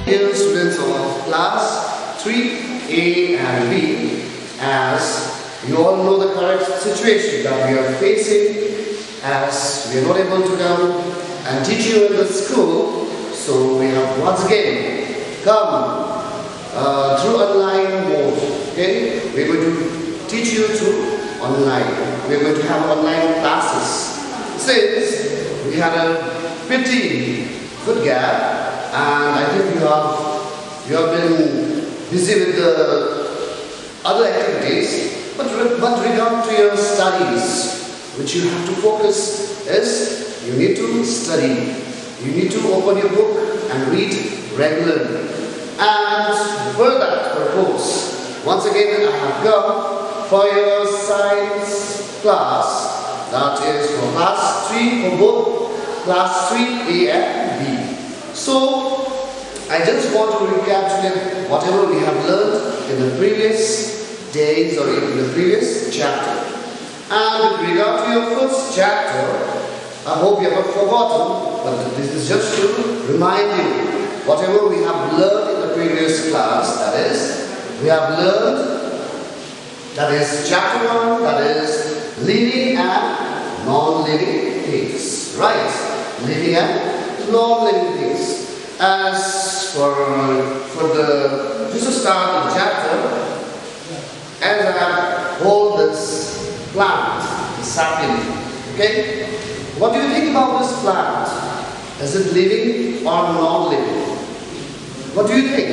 Dear students of class 3A and B, as you all know the current situation that we are facing, as we are not able to come and teach you in the school, so we have once again come through online mode. Okay, we are going to teach you through online. We are going to have online classes. Since we had a pretty good gap, and I think you have been busy with the other activities, but regard to your studies, which you have to focus is you need to study. You need to open your book and read regularly. And for that purpose, once again I have come for your science class, that is for class 3 for both class 3A and B. So, I just want to recapitulate whatever we have learned in the previous days or in the previous chapter. And with regard to your first chapter, I hope you have not forgotten, but this is just to remind you whatever we have learned in the previous class. That is, we have learned, that is chapter 1, that is living and non-living things. Right? Living and non-living things. As for the just to start the chapter, as I hold this plant, the sapling, okay? What do you think about this plant? Is it living or non-living? What do you think?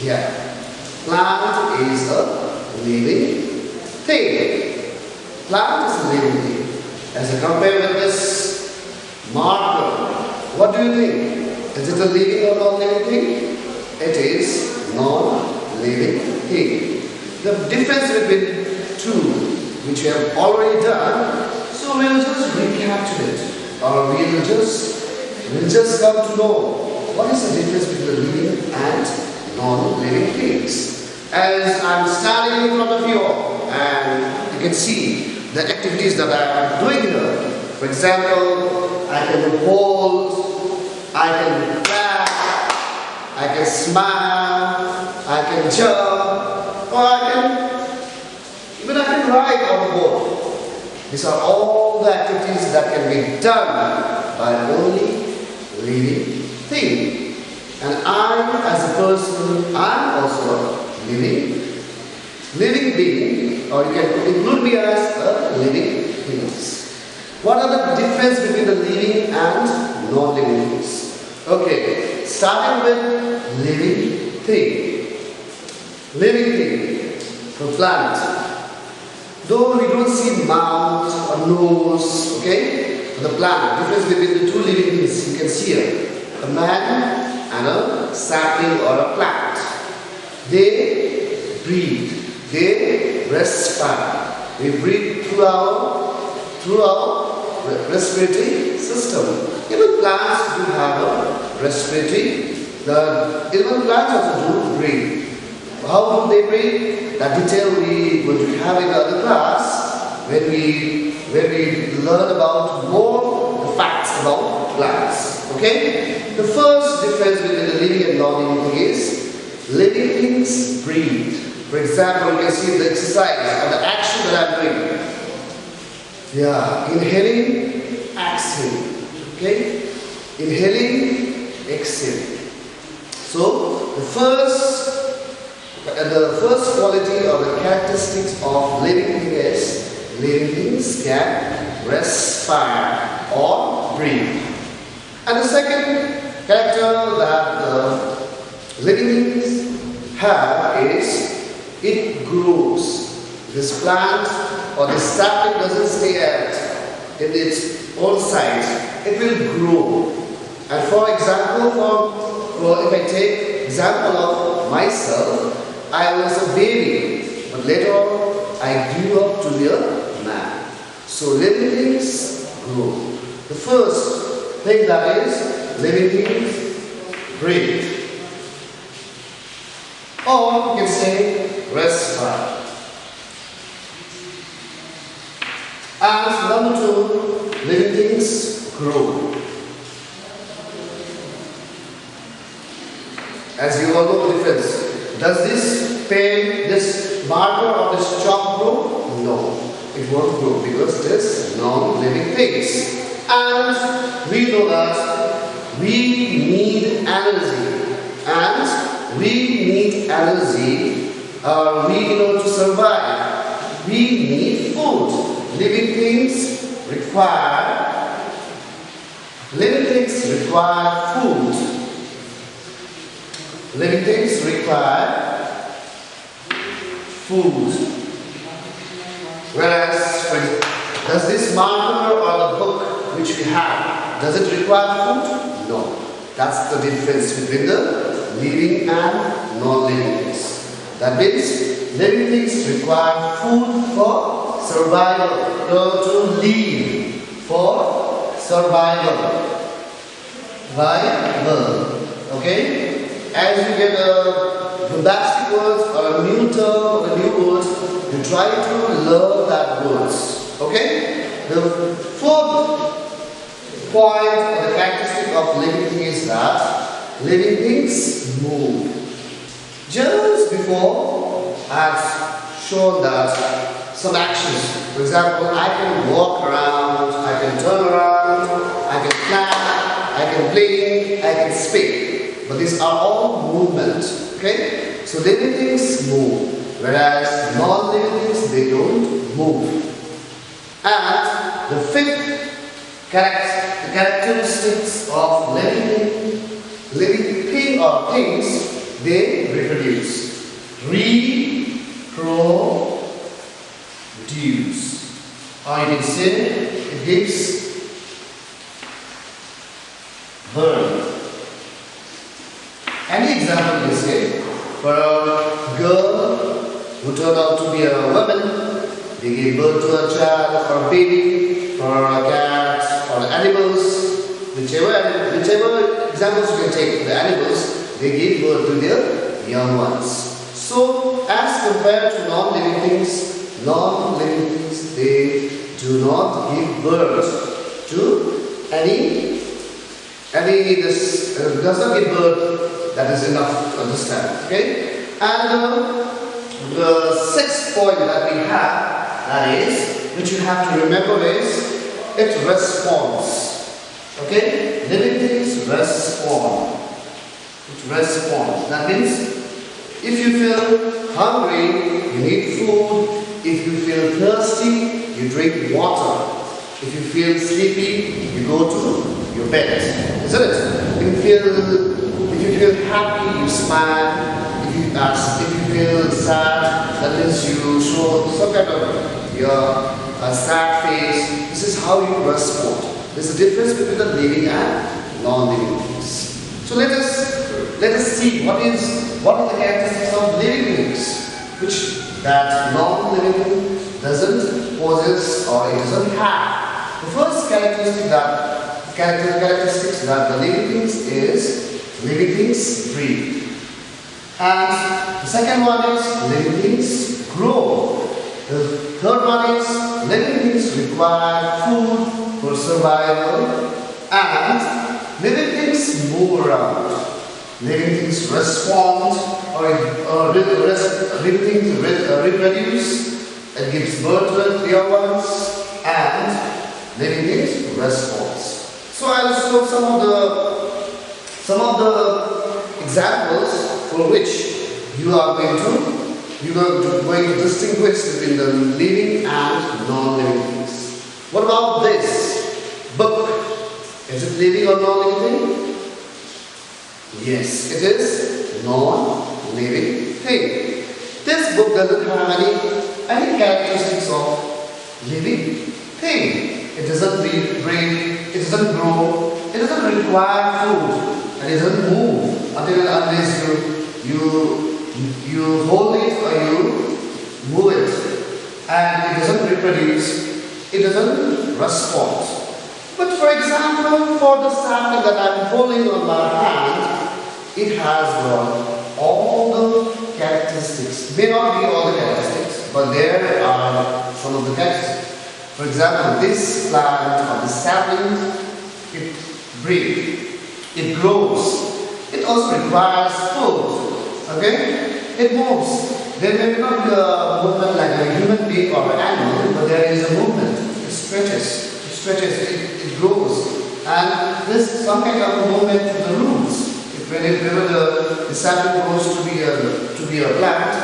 Yeah, plant is a living thing. Plant is a living thing. As I compare with this marker, what do you think? Is it a living or non-living thing? It is non-living thing. The difference between two, which we have already done, so we will just recapitulate, or we will just come to know what is the difference between living and non-living things. As I'm standing in front of you all, and you can see the activities that I am doing here. For example, I can hold, I can clap, I can smile, I can jump, or I can ride on the board. These are all the activities that can be done by only living thing. And I, as a person, I am also a living being, or you can include me as a living being. What are the difference between the living and non-living things? Okay, starting with living thing. Living thing, for plant. Though we don't see mouth or nose, okay, for the plant, difference between the two living things you can see here. A man and a sapling or a plant. They breathe, they respire. We breathe through our respiratory system. Even plants do have a respiratory. Even plants also do breathe. How do they breathe? That detail we will have in other class when we learn about more the facts about plants. Okay? The first difference between the living and non-living thing is living things breathe. For example, you can see the exercise and the action that I'm doing. Yeah, inhaling, exhaling. Okay? Inhaling, exhaling. So, the first quality or the characteristics of living thing is living things can respire or breathe. And the second character that the living things have is it grows. This plant or this sapling doesn't stay in its own size. It will grow. And for example, if I take example of myself, I was a baby, but later on I grew up to be a man. So living things grow. The first thing that is living things breathe. Or you can say respire. And number two, living things grow. as you all know the difference. Does this pen, this marker or this chalk grow? No, it won't grow because it is non-living things. And we know that we need energy, and we need energy in order to survive. We need food. Living things require food. Living things require food. Whereas, does this marker or the book which we have, does it require food? No. That's the difference between the living and non-living things. That means living things require food for survival. To live for survival. Okay? As you get the basic words or a new term or a new word, you try to learn that words. Okay? The fourth point or the characteristic of living thing is that living things move. Just before I have shown that some actions. For example, I can walk around, I can turn around, I can clap, I can play, I can speak. But these are all movements. Okay? So living things move, whereas non-living things, they don't move. And the fifth characteristics of living thing or things, they reproduce. Reproduce. Or you can say it gives birth. Any example you say, for a girl who turned out to be a woman, they gave birth to a child or a baby, for a cat or animals, whichever examples you can take for the animals, they gave birth to their young ones. So as compared to non-living things, they do not give birth to does not give birth. That is enough to understand. Okay? And the sixth point that we have, that is, which you have to remember is, it responds. Okay? Living things respond. It responds. That means, if you feel hungry, you need food. If you feel thirsty, you drink water. If you feel sleepy, you go to your bed. Isn't it? If you feel happy, you smile. If you feel sad, that means you show some kind of your sad face. This is how you respond. There's a difference between the living and non-living things. So let us see what are the characteristics of living things, which that non-living thing doesn't possess or it doesn't have. The first characteristics that the living things is living things breathe. And the second one is living things grow. The third one is living things require food for survival, and living things move around. Living things respond living things reproduce and gives birth to the young ones, and living things responds. So I will show some of the examples for which you are going to distinguish between the living and non-living things. What about this book? Is it living or non-living thing? Yes, it is non-living thing. This book doesn't have any characteristics of living thing. It doesn't breathe, it doesn't grow, it doesn't require food, and it doesn't move unless you hold it or you move it. And it doesn't reproduce, it doesn't respond. But for example, for the sapling that I'm holding on my hand, it has got all the characteristics. May not be all the characteristics, but there are some of the characteristics. For example, this plant or this sapling, it breathes, it grows, it also requires food. Okay? It moves. There may not be a movement like a human being or an animal, but there is a movement. It stretches, it grows. And this some kind of movement to the roots. Whenever the sapling grows to be a plant,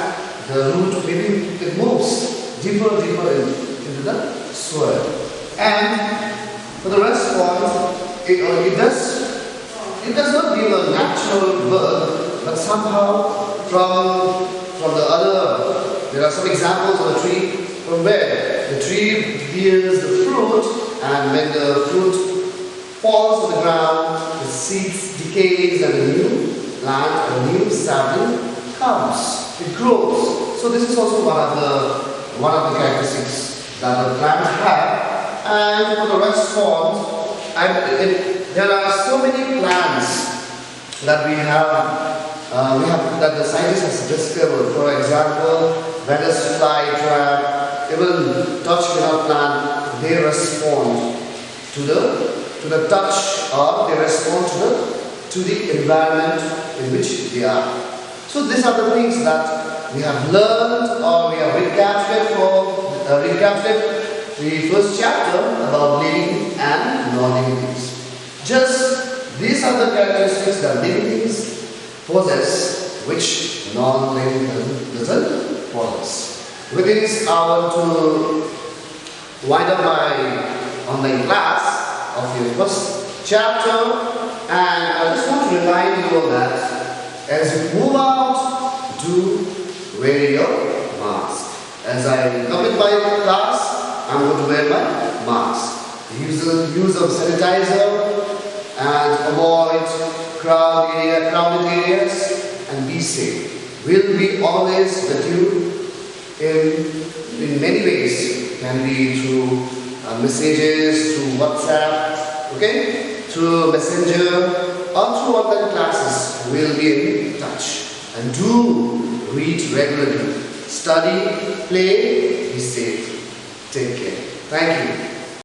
the root maybe it moves deeper into the soil. And for the rest part, it does not give a natural birth, but somehow from the other, there are some examples of a tree from where the tree bears the fruit, and when the fruit falls on the ground, the seeds decays and a new plant, a new sapling comes. It grows. So this is also one of the characteristics that the plant have. And for the rest forms, there are so many plants that we have that the scientists has discovered. For example, Venus flytrap, even touch without plant, they respond to the touch, or they respond to the environment in which they are. So these are the things that we have learned, or we have recapitulated the first chapter about living and non-living things. Just these are the characteristics that living things possess, which non-living doesn't possess. With this, I want to wind up my online class of your first chapter, and I just want to remind you all that as you move out, do wear your mask. As I come in my class, I'm going to wear my mask. Use of sanitizer and avoid crowded areas and be safe. We'll be always with you in many ways. Can be through messages, through WhatsApp, okay, through Messenger, or through online classes. We'll be in touch. And do read regularly. Study, play, be safe. Take care. Thank you.